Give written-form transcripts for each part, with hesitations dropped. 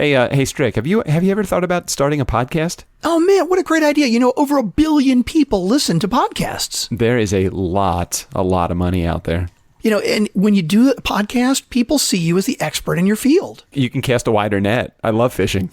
Hey, Strick, have you ever thought about starting a podcast? Oh man, what a great idea. Over 1 billion people listen to podcasts. There is a lot of money out there. And when you do a podcast, people see you as the expert in your field. You can cast a wider net. I love fishing.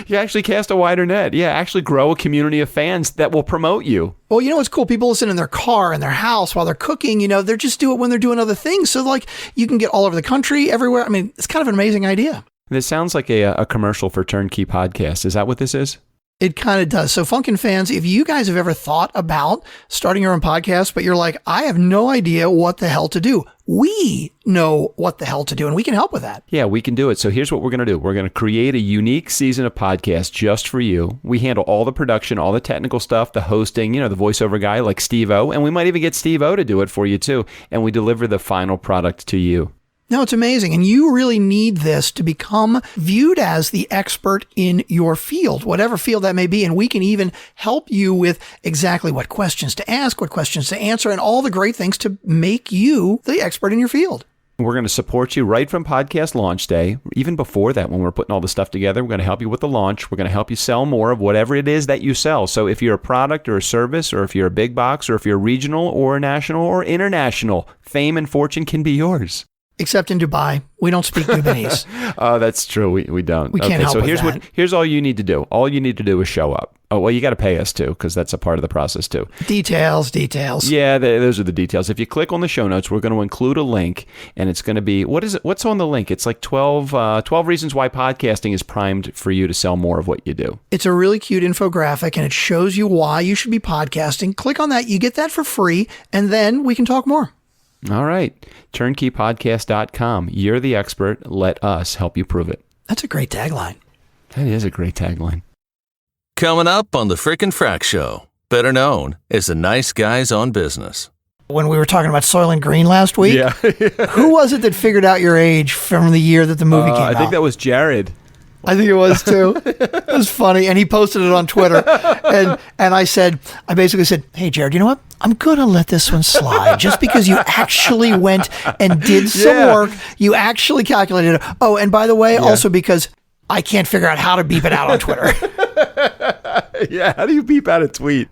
You actually cast a wider net. Yeah, actually grow a community of fans that will promote you. Well, what's cool? People listen in their car, in their house, while they're cooking. They just do it when they're doing other things. So, you can get all over the country, everywhere. I mean, it's kind of an amazing idea. This sounds like a commercial for Turnkey Podcast. Is that what this is? It kind of does. So Funkin' fans, if you guys have ever thought about starting your own podcast, but you're like, I have no idea what the hell to do. We know what the hell to do, and we can help with that. Yeah, we can do it. So here's what we're going to do. We're going to create a unique season of podcasts just for you. We handle all the production, all the technical stuff, the hosting, the voiceover guy like Steve-O, and we might even get Steve-O to do it for you too. And we deliver the final product to you. No, it's amazing. And you really need this to become viewed as the expert in your field, whatever field that may be. And we can even help you with exactly what questions to ask, what questions to answer, and all the great things to make you the expert in your field. We're going to support you right from podcast launch day. Even before that, when we're putting all the stuff together, we're going to help you with the launch. We're going to help you sell more of whatever it is that you sell. So if you're a product or a service, or if you're a big box, or if you're regional or national or international, fame and fortune can be yours. Except in Dubai. We don't speak Dubanese. Oh, that's true. We don't. We can't help so with here's that. Here's all you need to do. All you need to do is show up. Oh, well, you got to pay us too, because that's a part of the process too. Details. Yeah, those are the details. If you click on the show notes, we're going to include a link, and it's going to be, what is it? What's on the link? It's like 12 reasons why podcasting is primed for you to sell more of what you do. It's a really cute infographic, and it shows you why you should be podcasting. Click on that. You get that for free, and then we can talk more. All right. TurnkeyPodcast.com. You're the expert. Let us help you prove it. That's a great tagline. That is a great tagline. Coming up on the Frickin' Frack Show, better known as the Nice Guys on Business. When we were talking about Soylent Green last week, Yeah. who was it that figured out your age from the year that the movie came out? I think that was Jared. I think it was too. It was funny. And he posted it on Twitter. And I basically said, hey, Jared, you know what? I'm going to let this one slide just because you actually went and did some work. You actually calculated it. Oh, and by the way, also because I can't figure out how to beep it out on Twitter. Yeah, how do you beep out a tweet?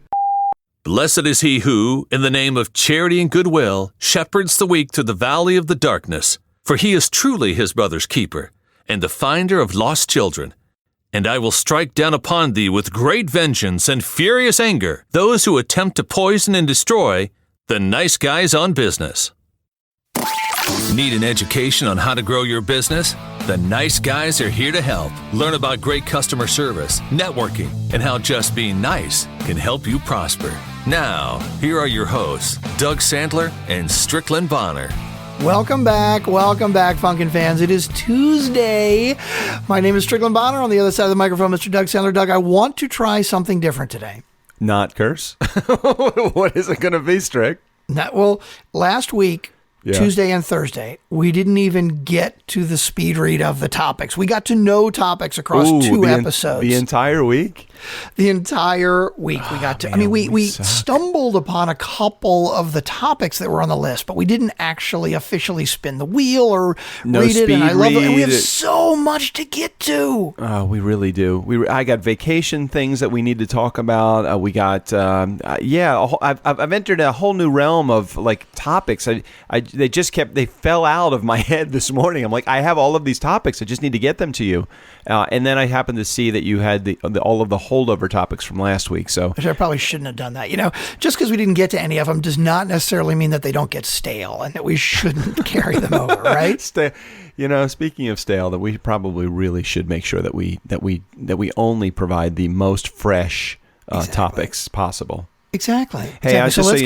Blessed is he who, in the name of charity and goodwill, shepherds the weak through the valley of the darkness. For he is truly his brother's keeper, and the finder of lost children. And I will strike down upon thee with great vengeance and furious anger those who attempt to poison and destroy the nice guys on business. Need an education on how to grow your business? The Nice Guys are here to help. Learn about great customer service, networking, and how just being nice can help you prosper. Now, here are your hosts, Doug Sandler and Strickland Bonner. Welcome back, Funkin' fans. It is Tuesday. My name is Strickland Bonner. On the other side of the microphone, Mr. Doug Sandler. Doug, I want to try something different today. Not curse? What is it going to be, Strick? Last week, Tuesday and Thursday, we didn't even get to the speed read of the topics. We got to know topics across two episodes. The entire week? The entire week we got to. Man, we stumbled upon a couple of the topics that were on the list, but we didn't actually officially spin the wheel or read it. And I love it. And we have so much to get to. Oh, we really do. I got vacation things that we need to talk about. We got I've entered a whole new realm of like topics. They fell out of my head this morning. I'm like, I have all of these topics. I just need to get them to you. And then I happened to see that you had all of the holdover topics from last week. So which I probably shouldn't have done that. Just because we didn't get to any of them does not necessarily mean that they don't get stale and that we shouldn't carry them over, right? Speaking of stale, that we probably really should make sure that we only provide the most fresh topics possible. Exactly. Hey, so let's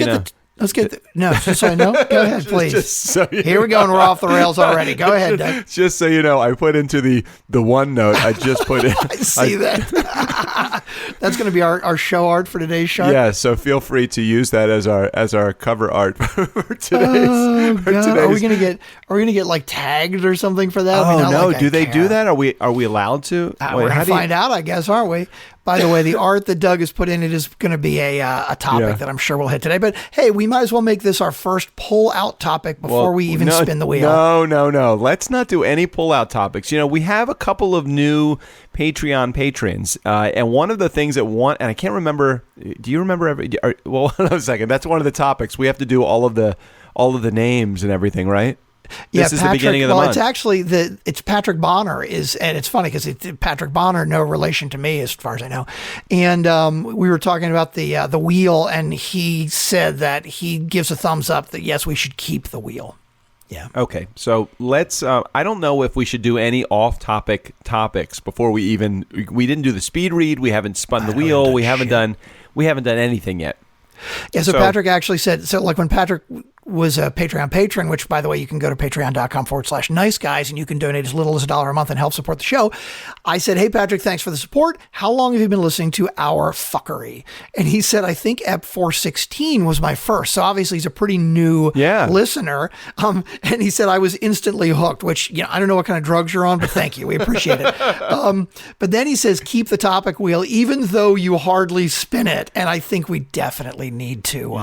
get just so I know. Go ahead, please. Here we go, and we're off the rails already. Go ahead, Doug. Just so you know, I put into the OneNote. I just put in. I see that. That's going to be our show art for today's show. Yeah, so feel free to use that as our cover art for today's. Oh, God. Are we gonna get like tagged or something for that? Oh no! Do they do that? Are we allowed to? We're gonna find out, I guess, aren't we? By the way, the art that Doug has put in it is going to be a topic that I'm sure we'll hit today. But hey, we might as well make this our first pull-out topic before we even spin the wheel. No. Let's not do any pull-out topics. We have a couple of new Patreon patrons, and one of the things that and I can't remember. Do you remember well, hold on a second. That's one of the topics. We have to do all of the names and everything, right? Yeah, this is the beginning of the month. It's actually it's Patrick Bonner and it's funny because Patrick Bonner, no relation to me as far as I know, and we were talking about the wheel, and he said that he gives a thumbs up that yes, we should keep the wheel. Yeah. Okay, so let's. I don't know if we should do any off-topic topics before we didn't do the speed read. We haven't spun the wheel. We haven't done anything yet. Yeah. So Patrick actually said like when Patrick was a Patreon patron, which, by the way, you can go to patreon.com/nice guys and you can donate as little as $1 a month and help support the show. I said, hey, Patrick, thanks for the support. How long have you been listening to our fuckery? And he said, I think Ep 416 was my first. So obviously he's a pretty new listener. And he said, I was instantly hooked, which, I don't know what kind of drugs you're on, but thank you. We appreciate it. But then he says, keep the topic wheel, even though you hardly spin it. And I think we definitely need to.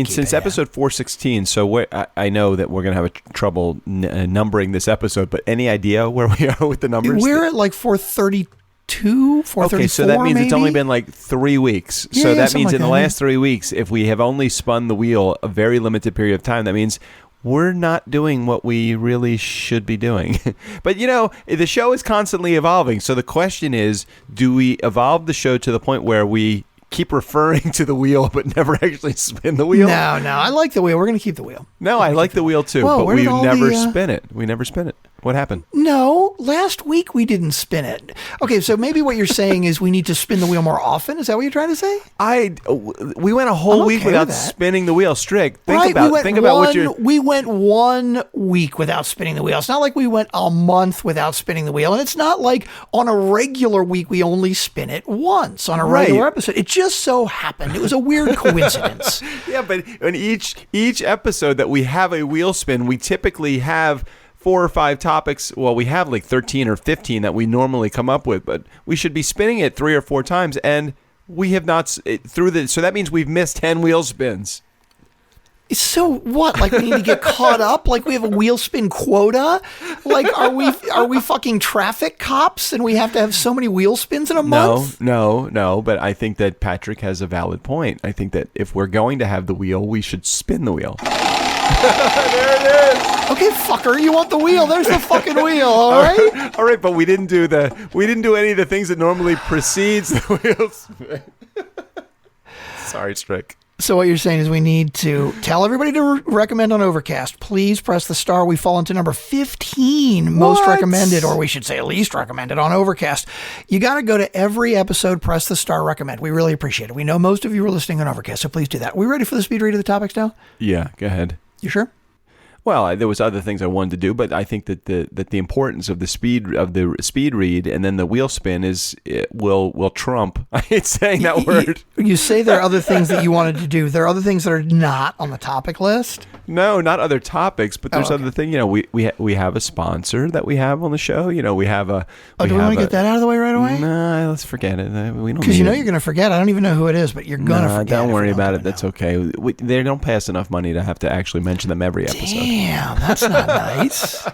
Since episode 416, so I know that we're going to have trouble numbering this episode, but any idea where we are with the numbers? We're at like 432, 434, okay, so that means maybe? It's only been like 3 weeks. So that means in the last 3 weeks, if we have only spun the wheel a very limited period of time, that means we're not doing what we really should be doing. But, the show is constantly evolving. So the question is, do we evolve the show to the point where we keep referring to the wheel but never actually spin the wheel? No, I like the wheel. We're going to keep the wheel. No, I like the wheel too, but we never spin it. We never spin it. What happened? No, last week we didn't spin it. Okay, so maybe what you're saying is we need to spin the wheel more often? Is that what you're trying to say? We went a whole week without spinning the wheel. Strick, think about what you're... We went 1 week without spinning the wheel. It's not like we went a month without spinning the wheel, and it's not like on a regular week we only spin it once on a regular episode. It just so happened. It was a weird coincidence. Yeah, but in each episode that we have a wheel spin, we typically have 4 or 5 topics. Well, we have like 13 or 15 that we normally come up with, but we should be spinning it 3 or 4 times, and we have not so that means we've missed 10 wheel spins. So what? Like we need to get caught up? Like we have a wheel spin quota? Like are we fucking traffic cops and we have to have so many wheel spins in a month? No. But I think that Patrick has a valid point. I think that if we're going to have the wheel, we should spin the wheel. There it is. Okay, fucker, you want the wheel? There's the fucking wheel. All right. All right, but we didn't do any of the things that normally precedes the wheel spin. Sorry, Strick. So what you're saying is we need to tell everybody to recommend on Overcast. Please press the star. We fall into number 15, most recommended, or we should say least recommended on Overcast. You got to go to every episode, press the star, recommend. We really appreciate it. We know most of you are listening on Overcast, so please do that. Are we ready for the speed read of the topics now? Yeah, go ahead. You sure? Well, there was other things I wanted to do, but I think that the importance of the speed read and then the wheel spin will trump. I hate saying that word. You say there are other things that you wanted to do. There are other things that are not on the topic list. No, not other topics, but there's other things. We have a sponsor that we have on the show. We have a. Do we want to get that out of the way right away? No, let's forget it. We don't. Because you're going to forget. I don't even know who it is, but you're going to forget. Don't worry about it. That's okay. They don't pay us enough money to have to actually mention them every episode. Damn, that's not nice.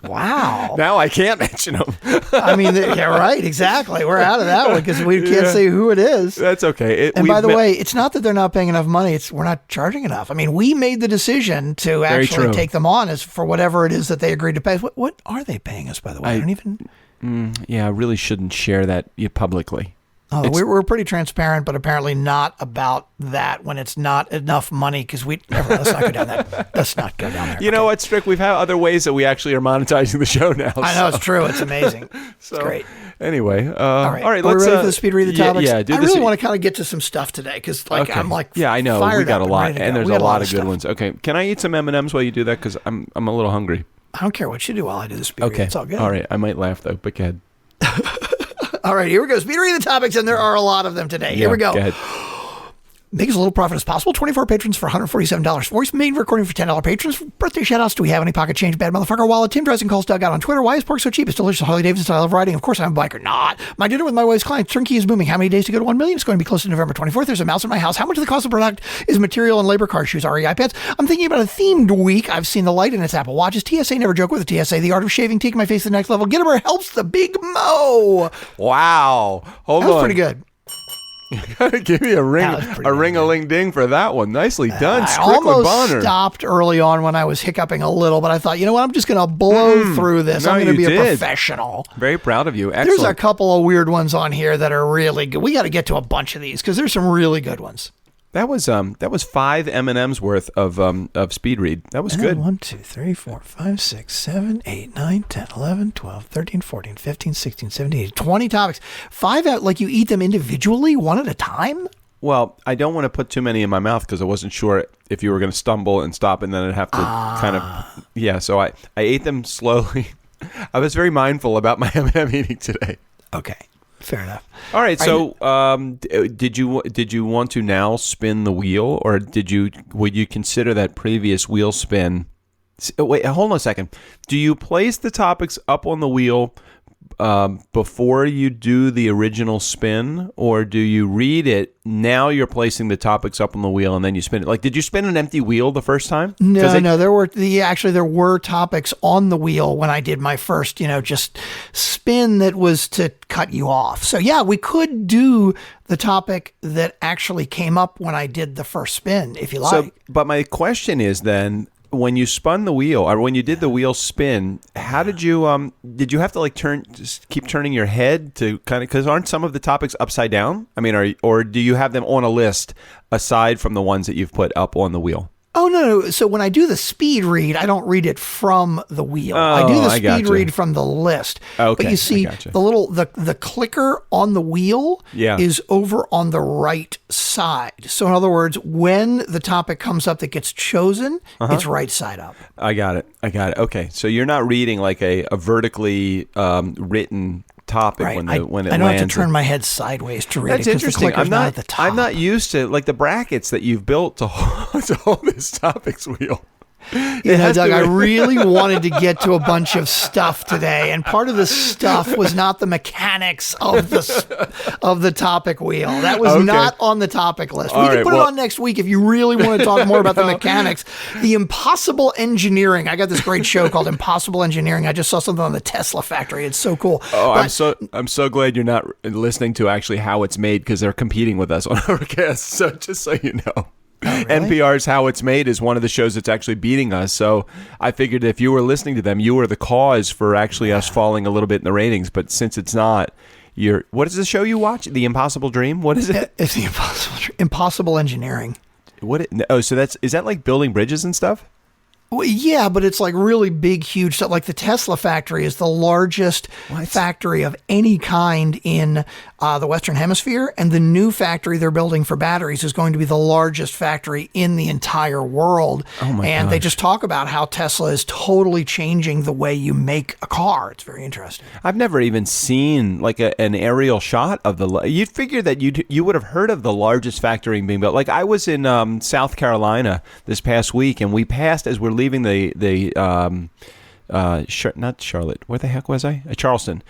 Wow. Now I can't mention them. I mean, yeah, right, exactly. We're out of that one because we can't say who it is. That's okay. And by the way, it's not that they're not paying enough money. It's we're not charging enough. I mean, we made the decision to actually take them on as for whatever it is that they agreed to pay. What are they paying us, by the way? I don't even... I really shouldn't share that publicly. Oh, we're pretty transparent, but apparently not about that when it's not enough money because let's not go down that. Let's not go down there. You know what, Strick? We've had other ways that we actually are monetizing the show now. I know, it's true. It's amazing. It's great. Anyway, all right. Let's. Are we ready for the speed read of the topics? Yeah, I really want to kind of get to some stuff today because, I'm like, yeah, I know we got a lot, and there's a lot of good ones. Okay, can I eat some M&Ms while you do that? Because I'm a little hungry. I don't care what you do while I do the speed read. It's all good. All right, I might laugh though, but go ahead. All right, here we go. Speed read of the topics, and there are a lot of them today. Here we go. Go ahead. Make as little profit as possible. 24 patrons for $147. Voice main recording for $10 patrons. Birthday shoutouts. Do we have any pocket change? Bad motherfucker wallet. Tim Dressing calls Doug out on Twitter. Why is pork so cheap? It's delicious. Harley Davidson style of riding. Of course, I'm a biker. Not. My dinner with my wife's client. Turnkey is booming. How many days to go to 1 million? It's going to be close to November 24th. There's a mouse in my house. How much of the cost of the product is material and labor? Car, shoes, RE, iPads. I'm thinking about a themed week. I've seen the light in its Apple Watches. TSA, never joke with a TSA. The art of shaving, taking my face to the next level. Gittimer helps the big Mo. Wow. Hold on. That was pretty good. You gotta give me a ring-a-ling ding for that one. Nicely done, I Strickland almost Bonner. stopped early on when I was hiccuping a little, but I thought, you know what? I'm just going to blow through this. No, I'm going to you be a did. professional. Very proud of you. Excellent. There's a couple of weird ones on here that are really good. We got to get to a bunch of these because there's some really good ones. That was 5 M&M's worth of speed read. That was good. 1, 2, 3, 4, 5, 6, 7, 8, 9, 10, 11, 12, 13, 14, 15, 16, 17, 18, 20 topics. 5 out, like you eat them individually, one at a time? Well, I don't want to put too many in my mouth because I wasn't sure if you were going to stumble and stop and then I'd have to kind of... Yeah, so I ate them slowly. I was very mindful about my M&M eating today. Okay. Fair enough. All right. So, did you want to now spin the wheel, or would you consider that previous wheel spin? Wait, hold on a second. Do you place the topics up on the wheel before you do the original spin, or do you read it? Now you're placing the topics up on the wheel and then you spin it. Like, did you spin an empty wheel the first time? No. There were topics on the wheel when I did my first, just spin that was to cut you off. So yeah, we could do the topic that actually came up when I did the first spin, if you like. So, but my question is then, when you spun the wheel, or when you did the wheel spin, how did you have to just keep turning your head to kind of, because aren't some of the topics upside down? I mean, or do you have them on a list aside from the ones that you've put up on the wheel? Oh, no. So when I do the speed read, I don't read it from the wheel. I do the speed read from the list. Okay, but you see, the clicker on the wheel is over on the right side. So in other words, when the topic comes up that gets chosen, it's right side up. I got it. Okay. So you're not reading like a vertically written topic when it lands. I don't have to turn my head sidoways to read That's it because the interesting. clicker's not at the top. I'm not used to like the brackets that you've built to hold this topics wheel. Doug, I really wanted to get to a bunch of stuff today, and part of the stuff was not the mechanics of the topic wheel. That was not on the topic list. We can put it on next week if you really want to talk more about the mechanics. The impossible engineering. I got this great show called Impossible Engineering. I just saw something on the Tesla factory. It's so cool. I'm so glad you're not listening to actually how it's made, because they're competing with us on our cast. So just so you know. Oh, really? NPR's How It's Made is one of the shows that's actually beating us. So I figured if you were listening to them, you were the cause for actually us falling a little bit in the ratings. But since it's not, what is the show you watch? The Impossible Dream? What is it? It's the Impossible Engineering. So is that like building bridges and stuff? Well, yeah, but it's like really big, huge stuff. Like the Tesla factory is the largest factory of any kind in the Western Hemisphere. And the new factory they're building for batteries is going to be the largest factory in the entire world. Oh my gosh. They just talk about how Tesla is totally changing the way you make a car. It's very interesting. I've never even seen like an aerial shot of you'd figure that you would have heard of the largest factory being built. Like I was in South Carolina this past week, and we passed as we're leaving not Charlotte. Where the heck was I? Charleston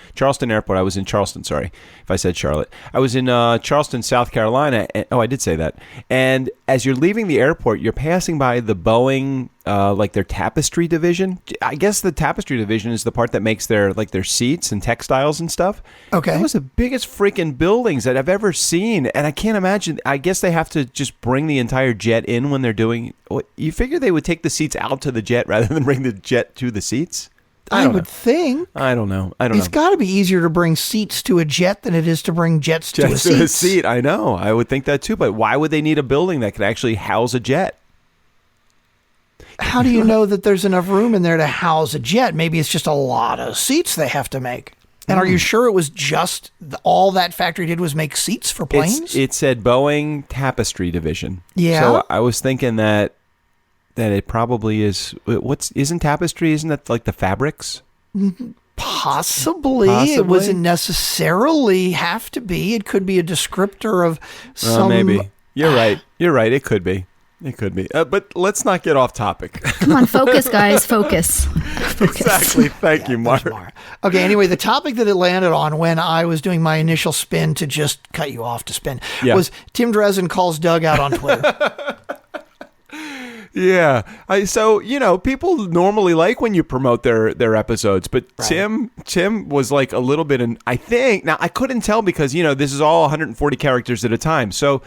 Airport. I was in Charleston. Sorry if I said Charlotte. I was in Charleston, South Carolina. I did say that. And as you're leaving the airport, you're passing by the Boeing, like their tapestry division. I guess the tapestry division is the part that makes their seats and textiles and stuff. Okay. That was the biggest freaking buildings that I've ever seen. And I can't imagine. I guess they have to just bring the entire jet in when they're doing. You figure they would take the seats out to the jet rather than bring the jet to the seats? I would think. I don't know. It's got to be easier to bring seats to a jet than it is to bring jets to a seat. I know. I would think that too. But why would they need a building that could actually house a jet? How do you know that there's enough room in there to house a jet? Maybe it's just a lot of seats they have to make. And are you sure it was just all that factory did was make seats for planes? It said Boeing Tapestry Division. Yeah. So I was thinking that it probably is. Isn't that like the fabrics? Possibly. It wasn't necessarily have to be. It could be a descriptor of some. Maybe. You're right. You're right. It could be. It could be. But let's not get off topic. Come on, focus, guys. Focus. Exactly. Thank you, Mark. Okay, anyway, the topic that it landed on when I was doing my initial spin to just cut you off to spin was Tim Dresden calls Doug out on Twitter. Yeah. So, people normally like when you promote their episodes, but right. Tim was like a little bit I think, now I couldn't tell because, this is all 140 characters at a time. So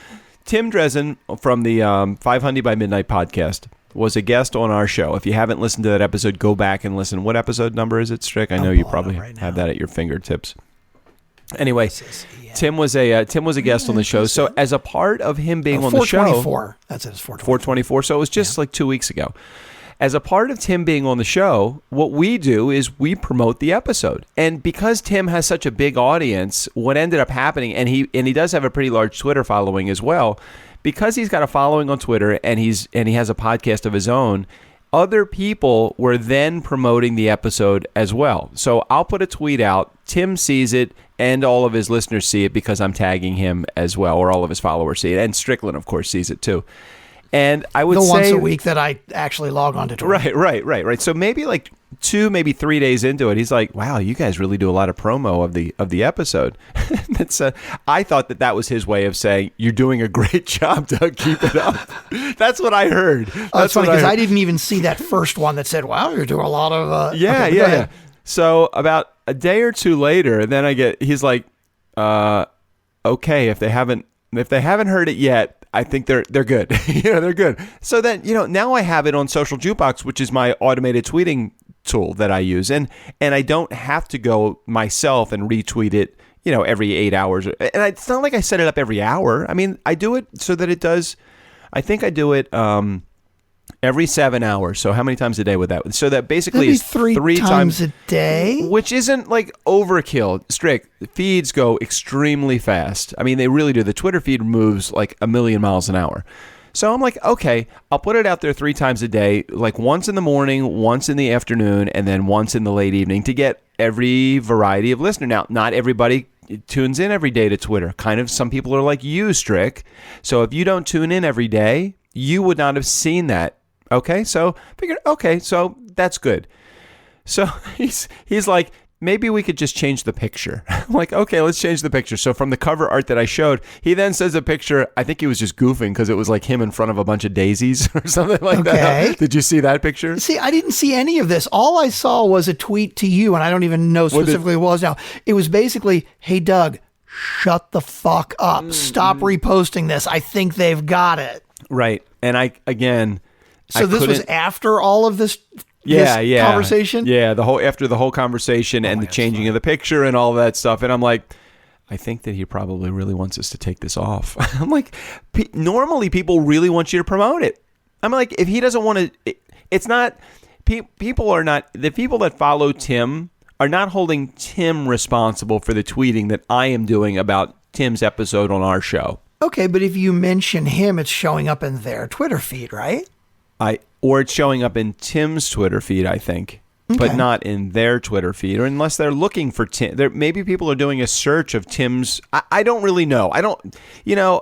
Tim Dresden from the 500 by Midnight podcast was a guest on our show. If you haven't listened to that episode, go back and listen. What episode number is it, Strick? I know you probably have that at your fingertips. Anyway, Tim was a guest on the show. So as a part of him being on the show, 424. That's it. It's 424. So it was just like 2 weeks ago. As a part of Tim being on the show, what we do is we promote the episode. And because Tim has such a big audience, what ended up happening, and he does have a pretty large Twitter following as well, because he's got a following on Twitter and he has a podcast of his own. Other people were then promoting the episode as well. So I'll put a tweet out. Tim sees it, and all of his listeners see it because I'm tagging him as well, or all of his followers see it. And Strickland, of course, sees it too. And I would say once a week that I actually log on to Twitter. Right. So maybe like 2, maybe 3 days into it, he's like, "Wow, you guys really do a lot of promo of the episode." I thought that was his way of saying, "You're doing a great job, Doug. Keep it up." That's what I heard. That's funny because I didn't even see that first one that said, "Wow, you're doing a lot of." Yeah. So about a day or two later, then he's like, "Okay, if they haven't heard it yet, I think they're good." They're good. So then, now I have it on Social Jukebox, which is my automated tweeting tool that I use, and I don't have to go myself and retweet it, every 8 hours. And it's not like I set it up every hour. I mean, I do it so that it does. I think I do it every 7 hours. So how many times a day would that? So that basically is three times a day, which isn't like overkill. Strick, feeds go extremely fast. I mean, they really do. The Twitter feed moves like 1,000,000 miles an hour. So I'm like, okay, I'll put it out there 3 times a day, like once in the morning, once in the afternoon, and then once in the late evening to get every variety of listener. Now, not everybody tunes in every day to Twitter. Kind of some people are like you, Strick. So if you don't tune in every day, you would not have seen that. Okay, so figured, so that's good. So he's like, maybe we could just change the picture. I'm like, okay, let's change the picture. So from the cover art that I showed, he then says a picture. I think he was just goofing because it was like him in front of a bunch of daisies or something like that. Did you see that picture? See, I didn't see any of this. All I saw was a tweet to you, and I don't even know specifically what it was now. It was basically, "Hey, Doug, shut the fuck up. Stop reposting this. I think they've got it." Right. And So this was after all of this conversation? Yeah, after the whole conversation and the changing of the picture and all that stuff. And I'm like, I think that he probably really wants us to take this off. I'm like, normally people really want you to promote it. I'm like, if he doesn't want to, it's not, people are not, the people that follow Tim are not holding Tim responsible for the tweeting that I am doing about Tim's episode on our show. Okay, but if you mention him, it's showing up in their Twitter feed, right? Or it's showing up in Tim's Twitter feed, I think, but not in their Twitter feed, or unless they're looking for Tim. Maybe people are doing a search of Tim's. I don't really know. I don't,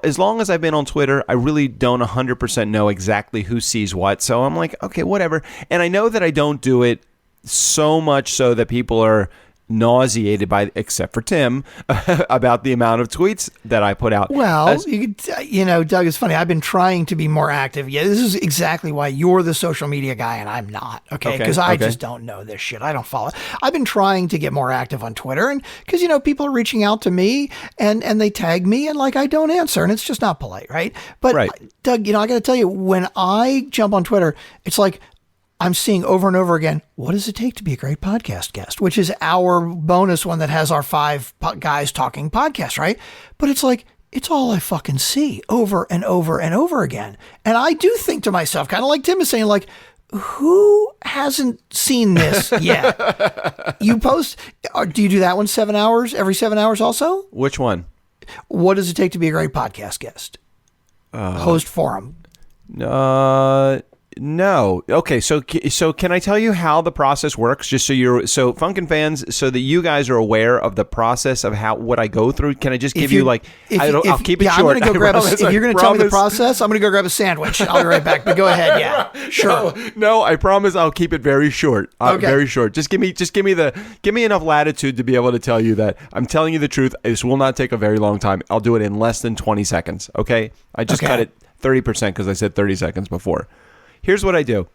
as long as I've been on Twitter, I really don't 100% know exactly who sees what. So I'm like, okay, whatever. And I know that I don't do it so much so that people are nauseated by, except for Tim, about the amount of tweets that I put out. Well, Doug, it's funny. I've been trying to be more active. Yeah, this is exactly why you're the social media guy and I'm not. Okay, because I just don't know this shit. I don't follow. I've been trying to get more active on Twitter, and because people are reaching out to me and they tag me, and like I don't answer, and it's just not polite, right? But Doug, I got to tell you, when I jump on Twitter, it's like, I'm seeing over and over again, what does it take to be a great podcast guest? Which is our bonus one that has our 5 guys talking podcast, right? But it's like, it's all I fucking see over and over and over again. And I do think to myself, kind of like Tim is saying, like, who hasn't seen this yet? You post, do you do that one 7 hours, every 7 hours also? Which one? What does it take to be a great podcast guest? Host forum. No. Okay. So can I tell you how the process works? Just so Funkin' fans, so that you guys are aware of the process of what I go through. Can I just give you I'll keep it short. I'm gonna go grab if you're going to tell me the process, I'm going to go grab a sandwich. I'll be right back. But go ahead. Yeah. Sure. No, I promise I'll keep it very short. Okay. Very short. Just give me enough latitude to be able to tell you that I'm telling you the truth. This will not take a very long time. I'll do it in less than 20 seconds. Okay. I just cut it 30% because I said 30 seconds before. Here's what I do.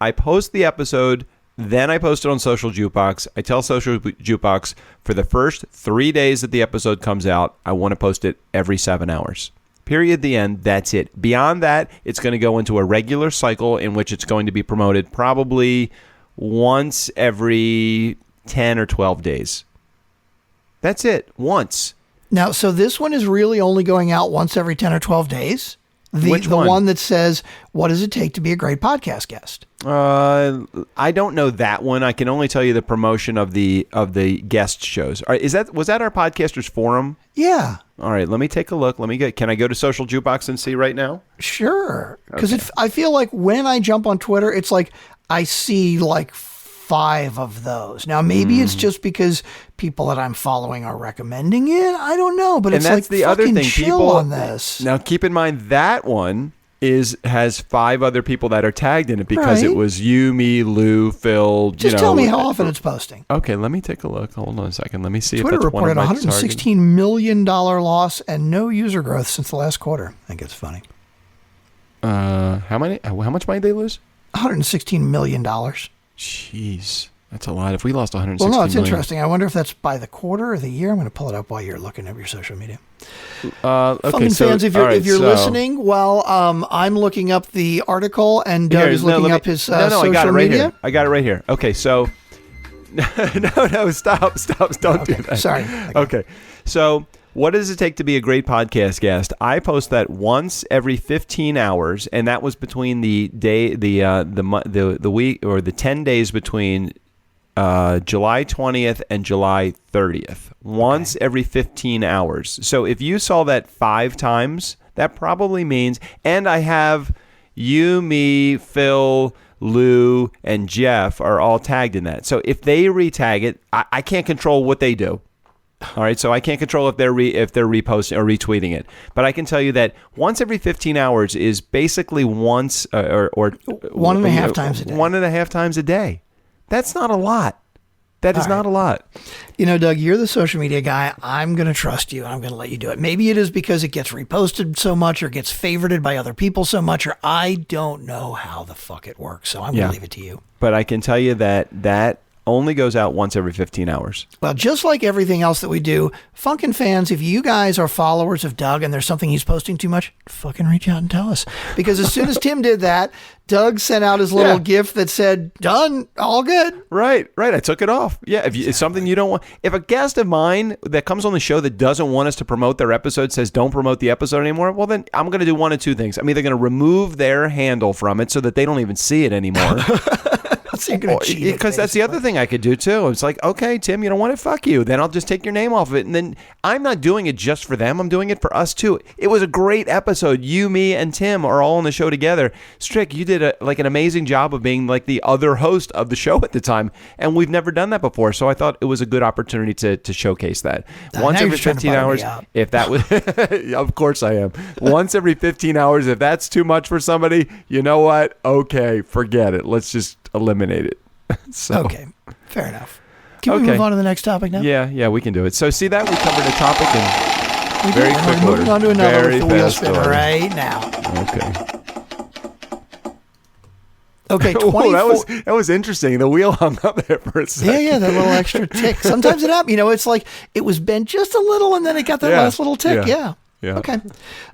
I post the episode, then I post it on Social Jukebox. I tell Social Jukebox for the first 3 days that the episode comes out, I want to post it every 7 hours. Period. The end. That's it. Beyond that, it's going to go into a regular cycle in which it's going to be promoted probably once every 10 or 12 days. That's it. Once. Now, so this one is really only going out once every 10 or 12 days? Which the one? one that says, what does it take to be a great podcast guest? I don't know that one. I can only tell you the promotion of the guest shows. All right, was that our Podcasters Forum? Yeah. All right, let me take a look. Can I go to Social Jukebox and see right now? Sure. Because I feel like when I jump on Twitter, it's like I see like 5 of those. Now, maybe it's just because people that I'm following are recommending it. I don't know, but it's that's like the other thing. chill People on this. Now, keep in mind that one has 5 other people that are tagged in it because it was you, me, Lou, Phil. Just tell me how often it's posting. Okay, let me take a look. Hold on a second. Let me see Twitter if that's one of reported my $116 million loss and no user growth since the last quarter. I think it's funny. How much money did they lose? $116 million. Jeez, that's a lot. If we lost 160 Well, no, it's million. interesting. I wonder if that's by the quarter or the year. I'm going to pull it up while you're looking at your social media. Okay, Funkin' so, fans, if you're listening, well, I'm looking up the article and Doug is looking up his social I got it right media. here. I got it right here. Okay, so no, stop, don't do that. Sorry. Okay, so what does it take to be a great podcast guest? I post that once every 15 hours, and that was between the week or the 10 days between July 20th and July 30th. Once every 15 hours. So if you saw that 5 times, that probably means, and I have you, me, Phil, Lou, and Jeff are all tagged in that. So if they retag it, I can't control what they do. All right, so I can't control if they're reposting or retweeting it, but I can tell you that once every 15 hours is basically once or 1.5 times a day. 1.5 times a day. That's not a lot. That is not a lot. You know, Doug, you're the social media guy. I'm going to trust you. I'm going to let you do it. Maybe it is because it gets reposted so much or gets favorited by other people so much, or I don't know how the fuck it works. So I'm going to leave it to you. But I can tell you that only goes out once every 15 hours. Well, just like everything else that we do, Funkin' fans, if you guys are followers of Doug and there's something he's posting too much, fucking reach out and tell us. Because as soon as Tim did that, Doug sent out his little GIF that said, done, all good. Right. I took it off. Yeah, it's something you don't want. If a guest of mine that comes on the show that doesn't want us to promote their episode says don't promote the episode anymore, well, then I'm going to do one of 2 things. I'm either going to remove their handle from it so that they don't even see it anymore. Because that's the other thing I could do too. It's like, okay, Tim, you don't want it? Fuck you. Then I'll just take your name off of it. And then I'm not doing it just for them. I'm doing it for us too. It was a great episode. You, me, and Tim are all on the show together. Strick, you did an amazing job of being like the other host of the show at the time. And we've never done that before. So I thought it was a good opportunity to showcase that. Once every 15 hours, if that was, of course I am. Once every 15 hours, if that's too much for somebody, you know what? Okay, forget it. Let's just eliminate it. Okay, fair enough. Can we move on to the next topic now? Yeah, we can do it. So see that we covered a topic in very quick order. We're moving on to another very with the wheel fast spin order. right now. Okay. 24. That was interesting. The wheel hung up there for a second. Yeah, that little extra tick. Sometimes it happens. You know, it's like it was bent just a little, and then it got that last little tick. Yeah. Okay.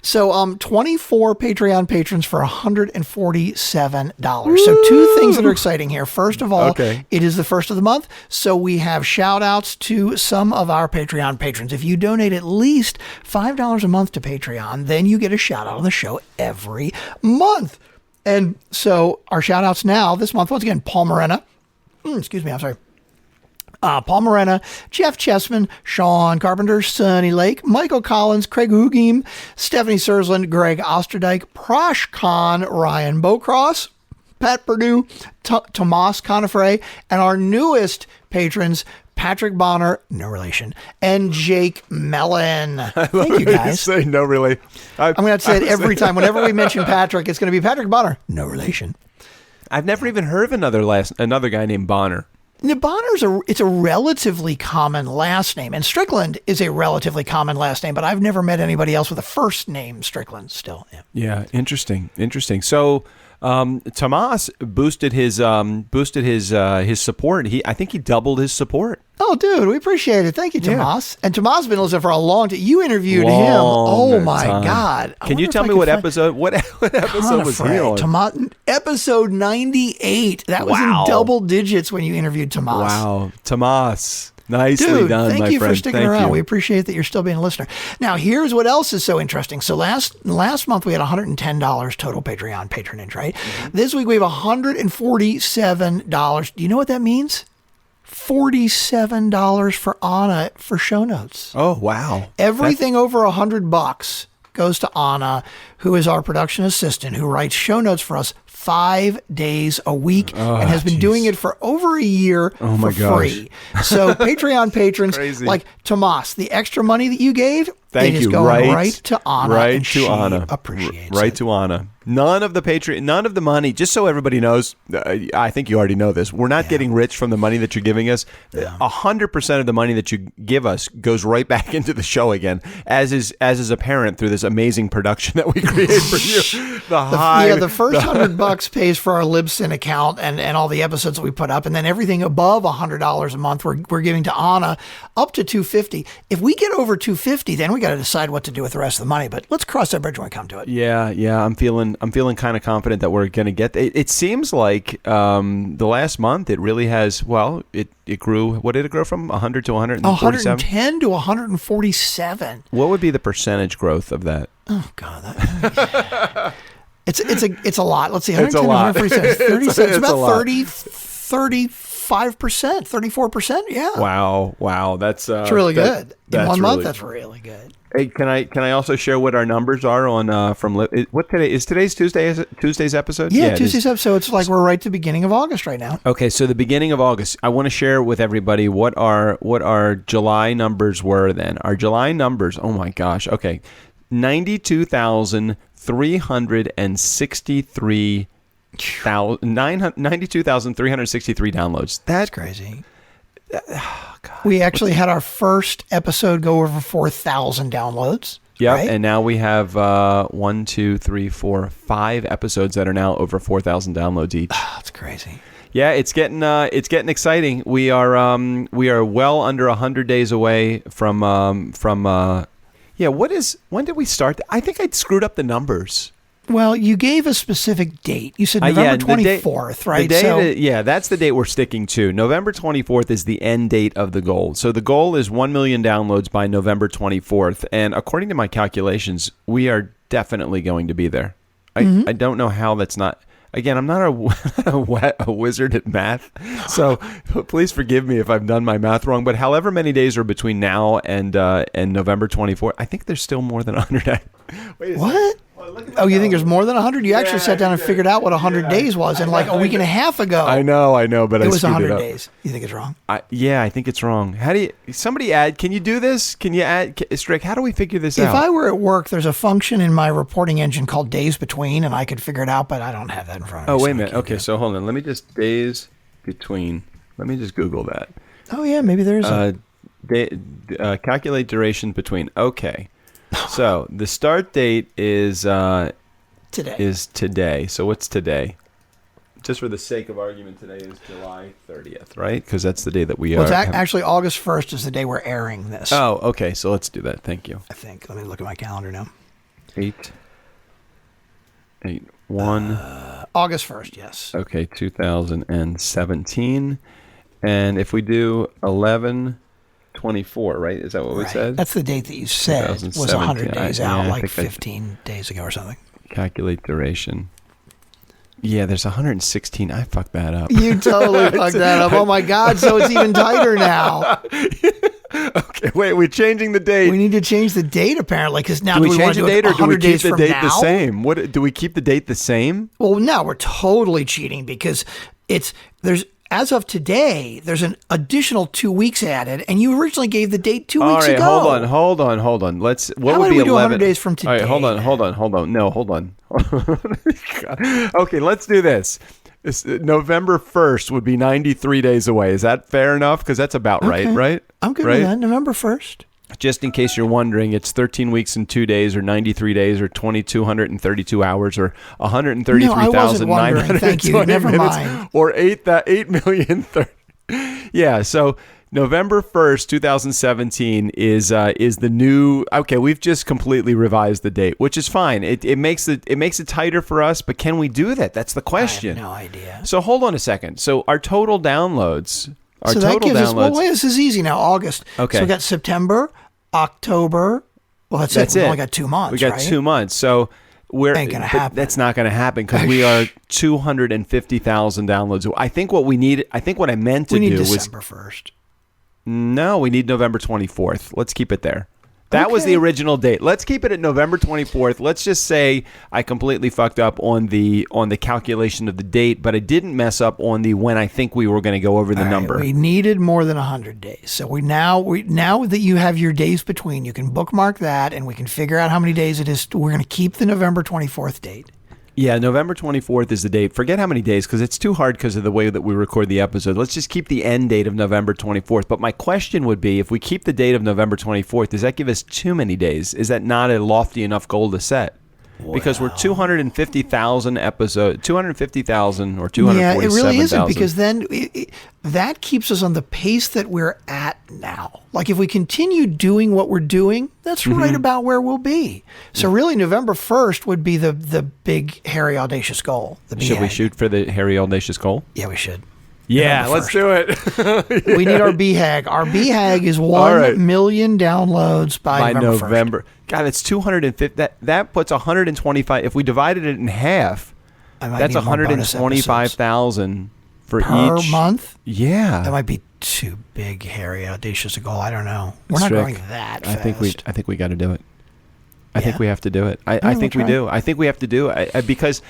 So 24 Patreon patrons for $147. Woo! So 2 things that are exciting here. First of all, Okay. it is the first of the month. So we have shout outs to some of our Patreon patrons. If you donate at least $5 a month to Patreon, then you get a shout out on the show every month. And so our shout outs now this month, once again, Paul Morena. Excuse me. I'm sorry. Paul Morena, Jeff Chessman, Sean Carpenter, Sonny Lake, Michael Collins, Craig Hugim, Stephanie Sursland, Greg Osterdyke, Prosh Khan, Ryan Bocross, Pat Perdue, Tomas Conifre, and our newest patrons, Patrick Bonner, no relation, and Jake Mellon. Thank you, guys. Say no relation. I'm going to say it every time. Whenever we mention Patrick, it's going to be Patrick Bonner, no relation. I've never even heard of another guy named Bonner. Now, Bonner's it's a relatively common last name, and Strickland is a relatively common last name, but I've never met anybody else with a first name Strickland still. Yeah, interesting. So Tomas boosted his support. I think he doubled his support. Oh, dude, we appreciate it. Thank you, Tomas. Yeah. And Tomas has been listening for a long time. You interviewed him. Oh, my God. Can you tell me what episode was he on? Tomas, episode 98. That was in double digits when you interviewed Tomas. Wow. Tomas. Nicely done, my friend. Thank you for sticking around. We appreciate that you're still being a listener. Now, here's what else is so interesting. So last month we had $110 total Patreon patronage, right? Mm-hmm. This week we have $147. Do you know what that means? $47 for Anna for show notes. Oh, wow. Everything over $100 goes to Anna, who is our production assistant, who writes show notes for us 5 days a week and has been doing it for over a year for free. So Patreon patrons like Tomas, the extra money that you gave, Thank it you. is going right to Anna. Right to Anna. Appreciates right it. to Anna. None of the money, just so everybody knows, I think you already know this, we're not getting rich from the money that you're giving us. 100% of the money that you give us goes right back into the show again, as is apparent through this amazing production that we create for you. The first $100 pays for our Libsyn account and all the episodes that we put up, and then everything above $100 a month we're giving to Anna up to $250. If we get over $250, then we got to decide what to do with the rest of the money. But let's cross that bridge when we come to it. Yeah. I'm feeling kind of confident that we're going to get. It seems like the last month it really has. Well, it grew. What did it grow from? 100 to 147? 110 to 147. What would be the percentage growth of that? Oh God. It's a lot. Let's see. 110 it's a lot. 147. It's about 35%, 34%. Yeah. Wow. That's it's really good. In 1 month, that's really good. Hey, can I also share what our numbers are on from what today is? Today's Tuesday's episode. Yeah, Tuesday's episode. It's like we're right at the beginning of August right now. Okay, so the beginning of August. I want to share with everybody what our July numbers were. Then our July numbers. Oh my gosh. Okay, 92,363 downloads. That's crazy. We actually had our first episode go over 4,000 downloads. Yeah, right? And now we have 5 episodes that are now over 4,000 downloads each. That's crazy. Yeah, it's getting exciting. We are well under 100 days away from when did we start? I think I screwed up the numbers. Well, you gave a specific date. You said November 24th, right? That's the date we're sticking to. November 24th is the end date of the goal. So the goal is 1 million downloads by November 24th. And according to my calculations, we are definitely going to be there. I don't know how that's not. Again, I'm not a wizard at math, so please forgive me if I've done my math wrong. But however many days are between now and November 24th, I think there's still more than 100. Wait a what? Oh, you think there's more than 100? You actually sat down and figured out what 100 days was, and like a week and a half ago. I know, but it was 100 days. You think it's wrong? I think it's wrong. How do you? Somebody add? Can you do this? Can you add? Strick, how do we figure this out? If I were at work, there's a function in my reporting engine called days between, and I could figure it out, but I don't have that in front of me. Oh, wait a minute. Okay, so hold on. Let me just days between. Let me just Google that. Oh yeah, maybe there is calculate duration between. Okay, so the start date is. Today. So what's today? Just for the sake of argument, today is July 30th, right? Because that's the day that we are. It's actually August 1st is the day we're airing this. Oh, okay. So let's do that. Thank you. I think. Let me look at my calendar now. 1. August 1st, yes. Okay, 2017. And if we do 11/24, right? Is that what we said? That's the date that you said was 100 days out, like 15 days ago or something. Calculate duration. Yeah, there's 116. I fucked that up. You totally fucked that up. Oh my God! So it's even tighter now. Okay, Wait, we're changing the date. We need to change the date apparently because now do we want change to the do it date or do we 100 keep days the from date now? the same? What do we keep the date the same? Well, now we're totally cheating because there's as of today, there's an additional 2 weeks added, and you originally gave the date 2 weeks ago. All right, hold on. What How would about be we do 11? 100 days from today? All right, hold on. No, hold on. Okay, let's do this. November 1st would be 93 days away. Is that fair enough? Because that's about right? I'm good right? with that. November 1st. Just in case you're wondering, it's 13 weeks and 2 days, or 93 days, or 2,232 hours, or 133,920 Thank you. Never minutes, mind. or 8 million. Yeah. So November 1st, 2017 is the new. Okay, we've just completely revised the date, which is fine. It makes it tighter for us, but can we do that? That's the question. I have no idea. So hold on a second. So our total downloads. So that gives us, well, this is easy now, August. Okay. So we got September, October. Well, that's it. We only got 2 months, We got right? 2 months. So Ain't gonna happen. That's not going to happen because we are 250,000 downloads. I think what I meant to We need do was December 1st. no, we need November 24th. Let's keep it there. That was the original date. Let's keep it at November 24th. Let's just say I completely fucked up on the calculation of the date, but I didn't mess up on the when I think we were going to go over the number. We needed more than 100 days. So now that you have your days between, you can bookmark that and we can figure out how many days it is. We're going to keep the November 24th date. Yeah, November 24th is the date. Forget how many days because it's too hard because of the way that we record the episode. Let's just keep the end date of November 24th. But my question would be, if we keep the date of November 24th, does that give us too many days? Is that not a lofty enough goal to set? Because we're 250,000 episodes, 250,000 or 247,000. Yeah, it really isn't because then that keeps us on the pace that we're at now. Like if we continue doing what we're doing, that's right about where we'll be. So really November 1st would be the big, hairy, audacious goal. Should we shoot for the hairy, audacious goal? Yeah, we should. Yeah, let's do it. We need our BHAG. Our BHAG is 1 million downloads by November 1st. God, that's 250. That puts 125. If we divided it in half, that's 125,000 for per each month. Yeah, that might be too big, hairy, audacious a goal. I don't know. We're not Strick, going that fast. I think we got to do it. I think we have to do it. I think we do. I think we have to do it because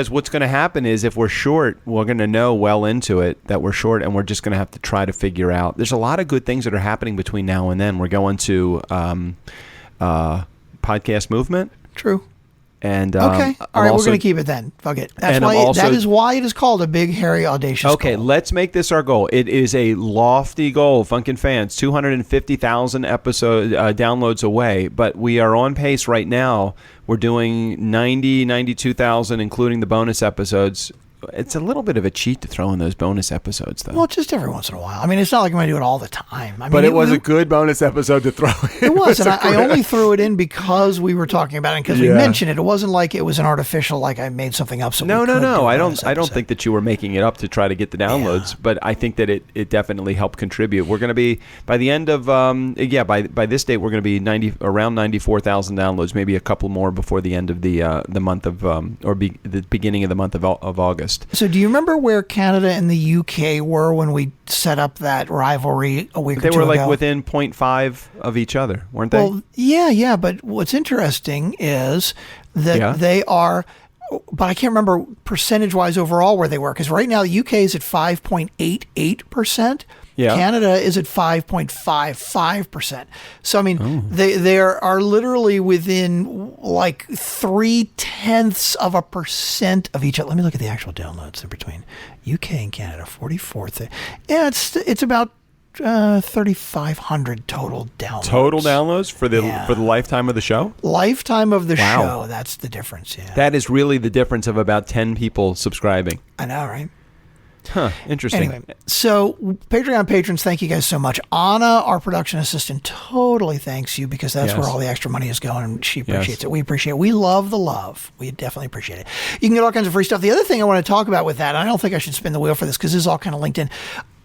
what's going to happen is if we're short, we're going to know well into it that we're short, and we're just going to have to try to figure out. There's a lot of good things that are happening between now and then. We're going to podcast movement. True. And okay, all right, we're going to keep it then. Fuck it. That is why it is called a big, hairy, audacious. Okay, goal. Let's make this our goal. It is a lofty goal, Funkin' Fans. 250,000 episode downloads away, but we are on pace right now. We're doing 92,000, including the bonus episodes. It's a little bit of a cheat to throw in those bonus episodes, though. Well, just every once in a while. I mean, it's not like I'm going to do it all the time. But it was a good bonus episode to throw in. It was, and I only threw it in because we were talking about it, because we mentioned it. It wasn't like it was an artificial, like I made something up. So no. I don't think that you were making it up to try to get the downloads, but I think that it definitely helped contribute. We're going to be, by the end of, by this date, we're going to be around 94,000 downloads, maybe a couple more before the end of the month of, the beginning of the month of August. So do you remember where Canada and the UK were when we set up that rivalry a week or two ago? They were like within 0.5 of each other, weren't they? Well, yeah. But what's interesting is that they are, but I can't remember percentage-wise overall where they were, because right now the UK is at 5.88%. Yeah. Canada is at 5.55%. So, I mean, they are literally within like 0.3% of each other. Let me look at the actual downloads in between UK and Canada. 44th. Yeah, it's about 3,500 total downloads. Total downloads for the lifetime of the show? Lifetime of the show. That's the difference, yeah. That is really the difference of about 10 people subscribing. I know, right? Huh, interesting. Anyway, so Patreon patrons, thank you guys so much. Anna, our production assistant, totally thanks you, because that's where all the extra money is going, and she appreciates it. We appreciate it. We love the love. We definitely appreciate it. You can get all kinds of free stuff. The other thing I want to talk about with that, and I don't think I should spin the wheel for this because this is all kind of linked in.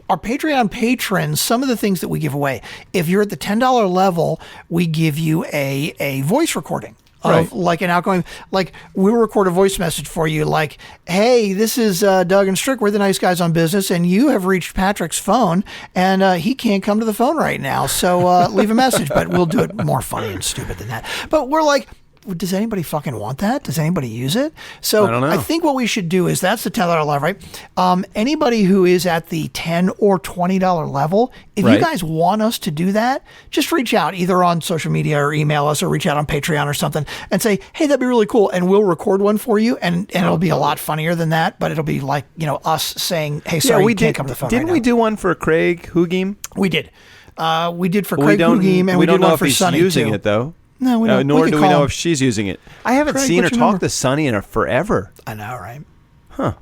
Our Patreon patrons, some of the things that we give away. If you're at the $10 level, we give you a voice recording Right. like an outgoing, like we'll record a voice message for you like, hey, this is Doug and Strick. We're the nice guys on business, and you have reached Patrick's phone, and he can't come to the phone right now. So leave a message, but we'll do it more funny and stupid than that. But we're like, does anybody fucking want that? Does anybody use it? So I don't know. I think what we should do is that's the $10 level, right? Anybody who is at the $10 or $20 level, if you guys want us to do that, just reach out either on social media or email us or reach out on Patreon or something and say, hey, that'd be really cool. And we'll record one for you. And it'll be a lot funnier than that, but it'll be like, us saying, hey, sorry, you can't come to the phone Didn't right we now. do one for Craig Hugim? We did. We did for Craig Hugim, and we did one for Sunny, using too. it, though. No, we don't. Nor we do we know if she's using it. I haven't Craig, seen her what's your talk number? to Sunny in forever. I know, right? Huh.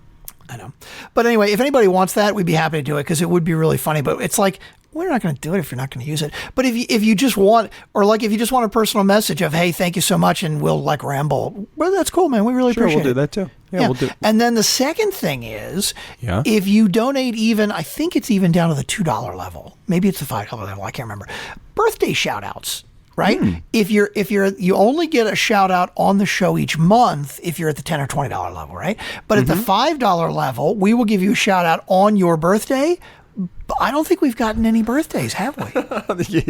I know. But anyway, if anybody wants that, we'd be happy to do it because it would be really funny. But it's like, we're not going to do it if you're not going to use it. But if you just want, or like if you just want a personal message of, hey, thank you so much, and we'll like ramble, well, that's cool, man. We really Sure, appreciate we'll it. do that too. Yeah, we'll do it. And then the second thing is, if you donate even, I think it's even down to the $2 level. Maybe it's the $5 level. I can't remember. Birthday shout outs. Right? If you only get a shout out on the show each month if you're at the $10 or $20 level, right? But at the $5 level, we will give you a shout out on your birthday. But I don't think we've gotten any birthdays, have we?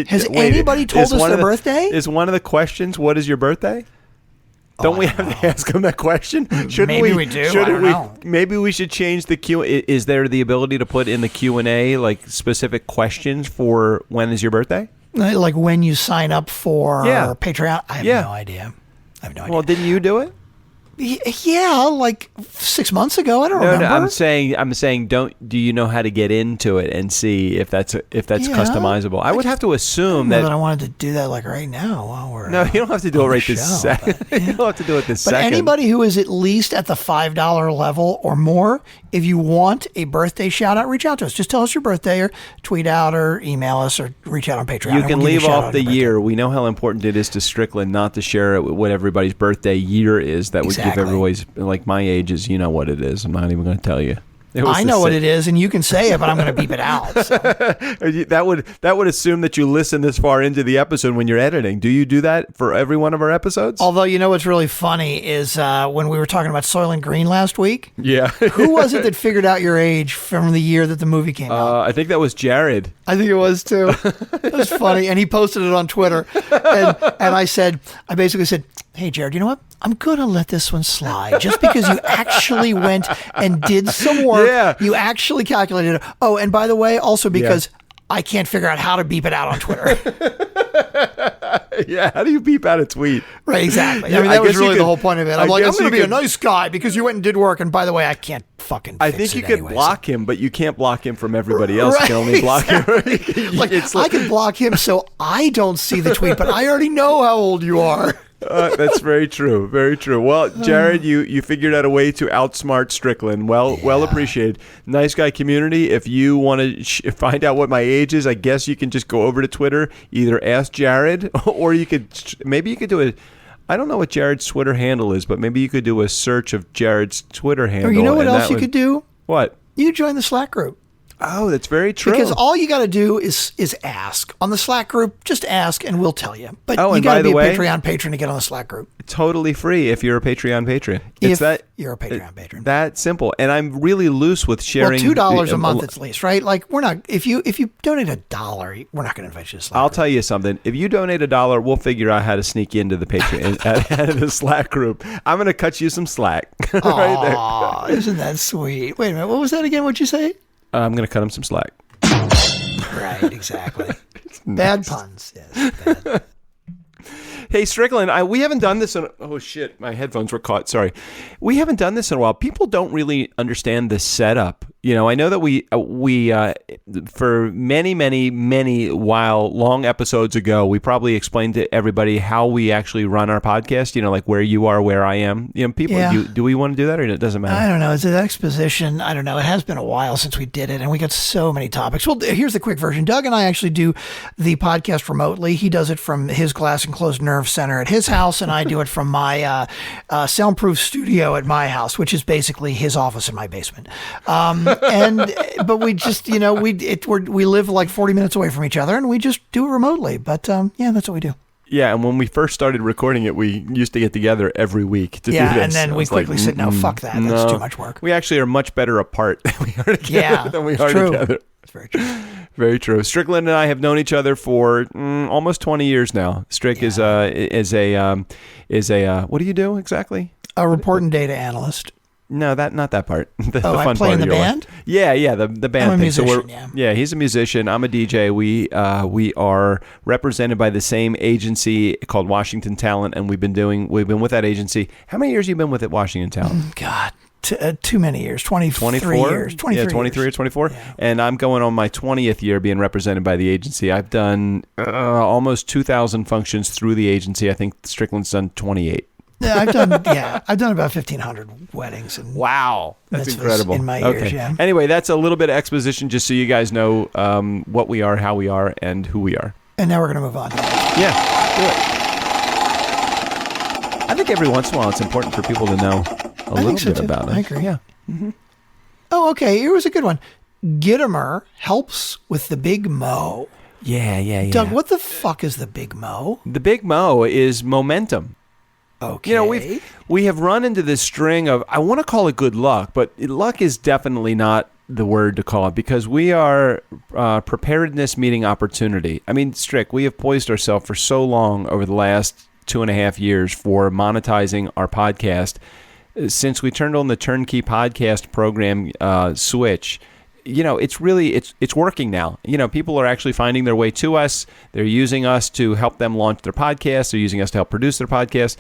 Has anybody told us their birthday? Is one of the questions, what is your birthday? Don't we have to ask them that question? Shouldn't Maybe we do. I don't know. Maybe we should change the Q. Is there the ability to put in the Q&A like specific questions for when is your birthday? Like when you sign up for Patreon? I have no idea. Well, didn't you do it? Yeah, like 6 months ago. I don't remember. No, I'm saying, do you know how to get into it and see if that's customizable? I would have to assume that I wanted to do that like right now while we're no, you don't have to do it right this second. You don't have to do it this second. But anybody who is at least at the $5 level or more, if you want a birthday shout out, reach out to us. Just tell us your birthday or tweet out or email us or reach out on Patreon. You can leave off the year. We know how important it is to Strickland not to share what everybody's birthday year is. That would give everybody's, like my age is, you know what it is. I'm not even going to tell you. I know what it is, and you can say it, but I'm going to beep it out. So. That would assume that you listen this far into the episode when you're editing. Do you do that for every one of our episodes? Although, you know what's really funny is when we were talking about Soylent Green last week. Yeah. Who was it that figured out your age from the year that the movie came out? I think that was Jared. I think it was too. It was funny, and he posted it on Twitter. And I basically said, hey, Jared, you know what? I'm going to let this one slide just because you actually went and did some work. Yeah. You actually calculated it. Oh, and by the way, also because I can't figure out how to beep it out on Twitter. Yeah, how do you beep out a tweet? Right, exactly. I mean, that was really the whole point of it. I'm like, I'm going to be a nice guy because you went and did work. And by the way, I can't fucking fix I think you could anyway, block him, but you can't block him from everybody else. You can only block him. I can block him so I don't see the tweet, but I already know how old you are. That's very true. Very true. Well, Jared, you figured out a way to outsmart Strickland. Well appreciated. Nice guy community. If you want to find out what my age is, I guess you can just go over to Twitter, either ask Jared or you could do a, I don't know what Jared's Twitter handle is, but maybe you could do a search of Jared's Twitter handle. Or you know what else you could do? What? You join the Slack group. Oh, that's very true. Because all you got to do is ask. On the Slack group, just ask and we'll tell you. But you and got by to be the a way, Patreon patron to get on the Slack group. Totally free if you're a Patreon patron. If you're a Patreon patron. That simple. And I'm really loose with sharing. Well, $2 a month at least, right? Like we're not, if you donate $1, we're not going to invite you to Slack I'll group. tell you something. If you donate $1, we'll figure out how to sneak you into the Patreon out of the Slack group. I'm going to cut you some slack. Right there. Isn't that sweet? Wait a minute. What was that again? What'd you say? I'm going to cut him some slack. Right, exactly. Bad puns. Yes, bad. Hey, Strickland, we haven't done this in... Oh, shit. My headphones were caught. Sorry. We haven't done this in a while. People don't really understand the setup. You know, I know that we for many long episodes ago, we probably explained to everybody how we actually run our podcast, you know, like where you are, where I am. You know, people, do we want to do that or it doesn't matter? I don't know. Is it exposition? I don't know. It has been a while since we did it and we got so many topics. Well, here's the quick version. Doug and I actually do the podcast remotely. He does it from his glass enclosed nerve center at his house and I do it from my soundproof studio at my house, which is basically his office in my basement. But we just, you know, we live like 40 minutes away from each other and we just do it remotely. But yeah, that's what we do. Yeah, and when we first started recording it, we used to get together every week to do this. And then we quickly said, no, fuck that. That's too much work. We actually are much better apart than we are together. Together. It's very true. Very true. Strickland and I have known each other for almost 20 years now. Strick is a what do you do exactly? A report and data analyst. No, not that part. The I fun play part in of the your band? life. Yeah, the band I'm a thing. musician, Yeah, he's a musician. I'm a DJ. We are represented by the same agency called Washington Talent, and we've been with that agency. How many years have you been with it, Washington Talent? God, too many years. 23 years. 23 or 24. Yeah. And I'm going on my 20th year being represented by the agency. I've done almost 2,000 functions through the agency. I think Strickland's done 28. Yeah, I've done about 1,500 weddings. And wow, that's incredible. In my years, yeah. Anyway, that's a little bit of exposition just so you guys know what we are, how we are, and who we are. And now we're going to move on. Yeah, do it. I think every once in a while it's important for people to know a little bit about it. I agree. Yeah. Mm-hmm. Oh, okay. Here was a good one. Gittimer helps with the Big Mo. Yeah. Doug, what the fuck is the Big Mo? The Big Mo is momentum. Okay. You know, we have run into this string of, I want to call it good luck, but luck is definitely not the word to call it because we are preparedness meeting opportunity. I mean, Strick, we have poised ourselves for so long over the last 2.5 years for monetizing our podcast. Since we turned on the turnkey podcast program switch, you know, it's working now. You know, people are actually finding their way to us. They're using us to help them launch their podcast. They're using us to help produce their podcast.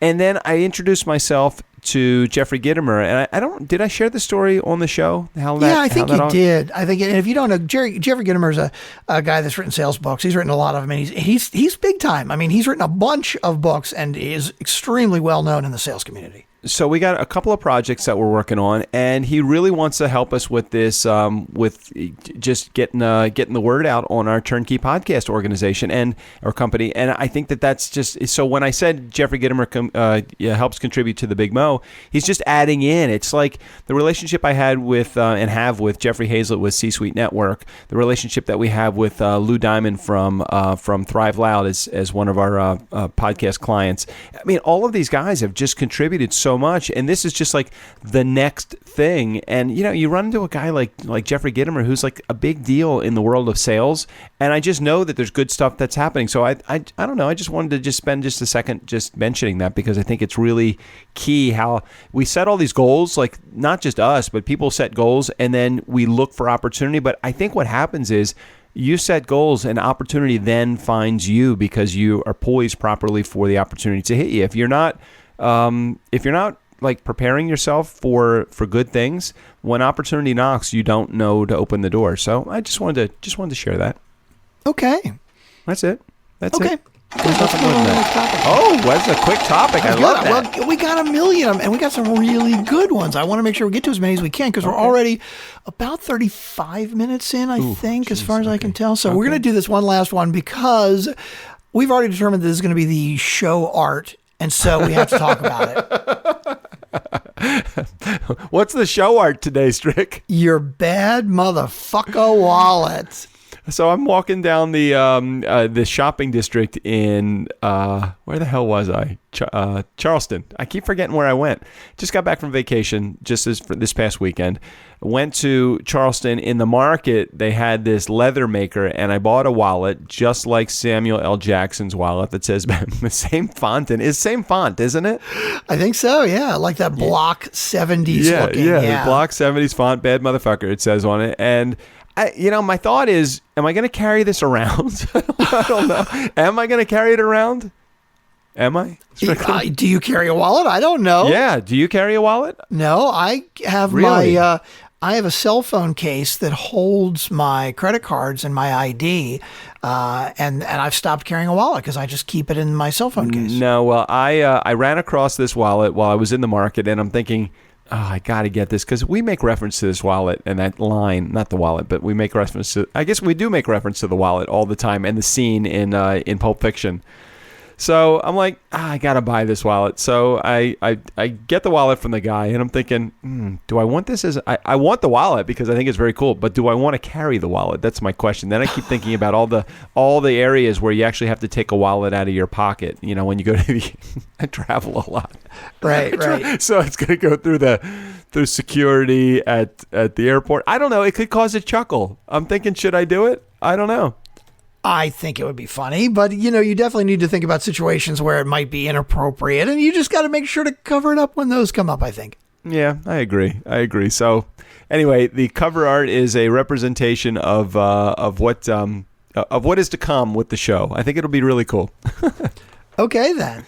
And then I introduced myself to Jeffrey Gittimer, and did I share the story on the show? I think you did. I think, and if you don't know, Jeffrey Gittimer is a guy that's written sales books. He's written a lot of them, and he's big time. I mean, he's written a bunch of books and is extremely well known in the sales community. So we got a couple of projects that we're working on, and he really wants to help us with this, with just getting the word out on our turnkey podcast organization and our company. And I think that's just so. When I said Jeffrey Gittimer helps contribute to the Big Mo, he's just adding in. It's like the relationship I had with and have with Jeffrey Hazlett with C-Suite Network, the relationship that we have with Lou Diamond from Thrive Loud as one of our podcast clients. I mean, all of these guys have just contributed so much, and this is just like the next thing. And you know, you run into a guy like Jeffrey Gittimer, who's like a big deal in the world of sales, and I just know that there's good stuff that's happening. So I don't know, I just wanted to just spend just a second just mentioning that, because I think it's really key how we set all these goals, like not just us, but people set goals and then we look for opportunity. But I think what happens is you set goals and opportunity then finds you, because you are poised properly for the opportunity to hit you. If you're not like preparing yourself for good things, when opportunity knocks, you don't know to open the door. So I just wanted to share that. Okay. That's it. Okay. There's nothing more than that. Oh, that's a quick topic. I love that. Well, we got 1 million of them, and we got some really good ones. I want to make sure we get to as many as we can, because we're already about 35 minutes in, I think, as far as I can tell. So we're going to do this one last one, because we've already determined this is going to be the show art, and so we have to talk about it. What's the show art today, Strick? Your bad motherfucker wallet. So I'm walking down the shopping district in where the hell was I? Charleston. I keep forgetting where I went. Just got back from vacation this past weekend. Went to Charleston. In the market, they had this leather maker, and I bought a wallet just like Samuel L. Jackson's wallet that says the same font. And it's the same font, isn't it? I think so, yeah. Like that block 70s looking. Yeah, the block 70s font, bad motherfucker, it says on it. And my thought is, am I going to carry this around? I don't know. Am I going to carry it around? Am I? Do you carry a wallet? I don't know. Yeah. Do you carry a wallet? No, I have I have a cell phone case that holds my credit cards and my ID, and I've stopped carrying a wallet because I just keep it in my cell phone case. No, well, I ran across this wallet while I was in the market, and I'm thinking, oh, I got to get this, because we make reference to this wallet and that line, not the wallet, but we make reference to, I guess we do make reference to the wallet all the time and the scene in Pulp Fiction. So I'm like, I got to buy this wallet. So I get the wallet from the guy, and I'm thinking, do I want this? I want the wallet because I think it's very cool, but do I want to carry the wallet? That's my question. Then I keep thinking about all the areas where you actually have to take a wallet out of your pocket, when you go to I travel a lot. Right. So it's going to go through security at the airport. I don't know. It could cause a chuckle. I'm thinking, should I do it? I don't know. I think it would be funny, but you definitely need to think about situations where it might be inappropriate, and you just got to make sure to cover it up when those come up, I think. Yeah, I agree. So anyway, the cover art is a representation of what is to come with the show. I think it'll be really cool. Okay, then.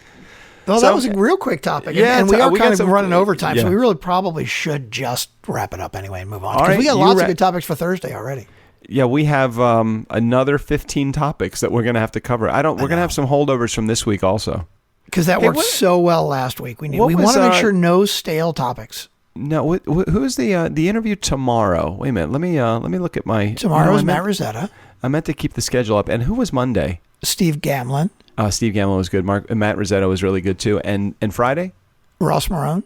Well, that was a real quick topic. Yeah, and we are kind of running overtime, yeah. so we really probably should just wrap it up anyway and move on. All Because right, we got lots of good topics for Thursday already. Yeah, we have another 15 topics that we're going to have to cover. We're going to have some holdovers from this week also. Because that worked so well last week. We want to make sure no stale topics. No, who is the interview tomorrow? Wait a minute. Let me look at my. Tomorrow is Matt Rosetta. I meant to keep the schedule up. And who was Monday? Steve Gamlin. Steve Gamlin was good. Matt Rosetta was really good too. And Friday? Ross Marone.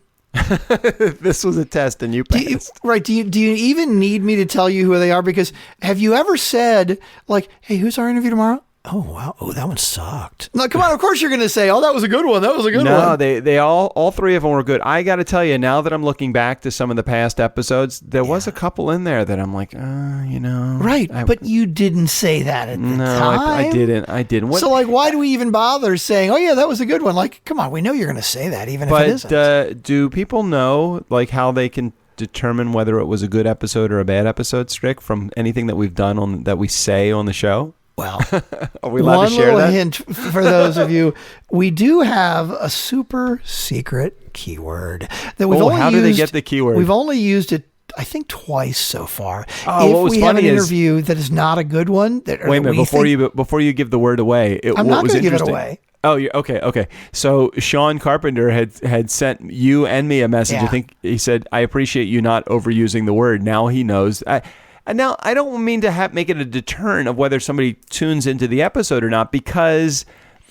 This was a test and you passed. Do you even need me to tell you who they are? Because have you ever said, like, hey, who's our interview tomorrow? Oh, wow. Oh, that one sucked. No, come on. Of course you're going to say, oh, that was a good one. That was a good one. No, they all three of them were good. I got to tell you, now that I'm looking back to some of the past episodes, there was a couple in there that I'm like, Right. But you didn't say that at the time. I didn't. So, like, why do we even bother saying, oh, yeah, that was a good one? Like, come on. We know you're going to say that, even if it isn't. But do people know, like, how they can determine whether it was a good episode or a bad episode, Strick, from anything that we've done that we say on the show? Well, are we allowed to share that? One little hint for those of you: we do have a super secret keyword that we've only used. How do they get the keyword? We've only used it, I think, twice so far. What if we have an interview that is not a good one, wait a minute before you give the word away. I'm not going to give it away. Oh, okay. So Sean Carpenter had sent you and me a message. Yeah. I think he said, "I appreciate you not overusing the word." Now he knows. And now, I don't mean to make it a deterrent of whether somebody tunes into the episode or not, because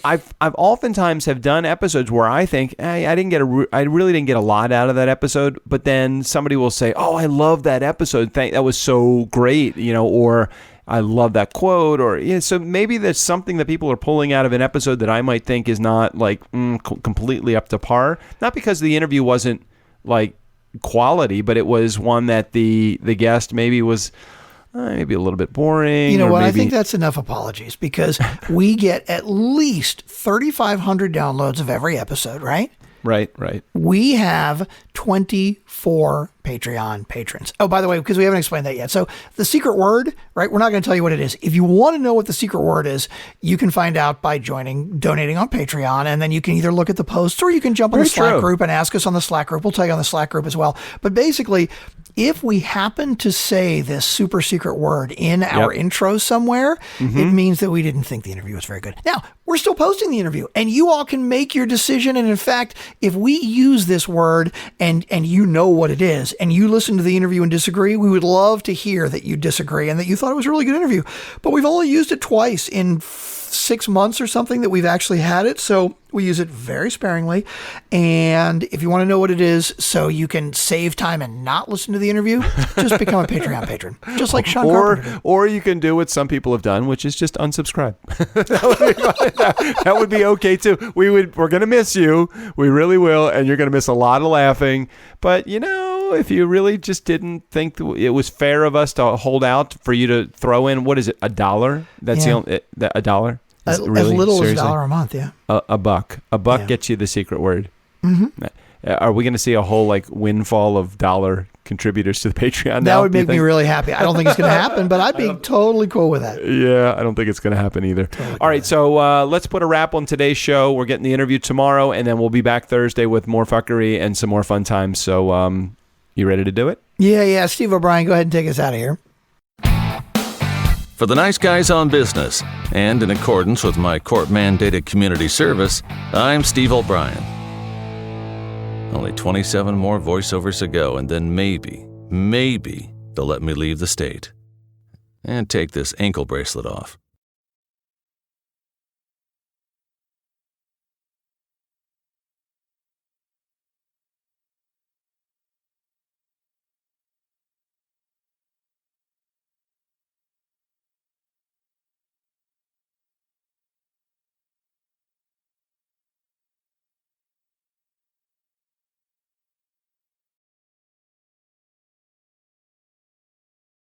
I've oftentimes have done episodes where I think I really didn't get a lot out of that episode, but then somebody will say, "Oh, I love that episode. That was so great," or "I love that quote," or so maybe there's something that people are pulling out of an episode that I might think is not like completely up to par. Not because the interview wasn't like quality, but it was one that the guest maybe was maybe a little bit boring. You know what? I think that's enough apologies, because we get at least 3,500 downloads of every episode, right? Right. We have 24 Patreon patrons. Oh, by the way, because we haven't explained that yet. So the secret word, right? We're not going to tell you what it is. If you want to know what the secret word is, you can find out by donating on Patreon. And then you can either look at the posts or you can jump on the Slack group and ask us on the Slack group. We'll tell you on the Slack group as well. But basically, if we happen to say this super secret word in our intro somewhere, it means that we didn't think the interview was very good. Now, we're still posting the interview, and you all can make your decision. And in fact, if we use this word and you know what it is, and you listen to the interview and disagree, we would love to hear that you disagree and that you thought it was a really good interview. But we've only used it twice in 6 months or something that we've actually had it. So we use it very sparingly. And if you want to know what it is, so you can save time and not listen to the interview, just become a Patreon patron, just like Sean Carpenter did. Or you can do what some people have done, which is just unsubscribe. That would be okay too. We're going to miss you. We really will. And you're going to miss a lot of laughing. But, if you really just didn't think it was fair of us to hold out for you to throw in, what is it, $1? That's a dollar? As little as $1 a month, yeah. A buck. A buck gets you the secret word. Mm-hmm. Are we going to see a whole windfall of dollar contributors to the Patreon now? That would make me really happy. I don't think it's going to happen, but I'd be totally cool with that. Yeah, I don't think it's going to happen either. All right, so let's put a wrap on today's show. We're getting the interview tomorrow, and then we'll be back Thursday with more fuckery and some more fun times. So you ready to do it? Yeah. Steve O'Brien, go ahead and take us out of here. For the nice guys on business, and in accordance with my court-mandated community service, I'm Steve O'Brien. Only 27 more voiceovers to go, and then maybe they'll let me leave the state and take this ankle bracelet off.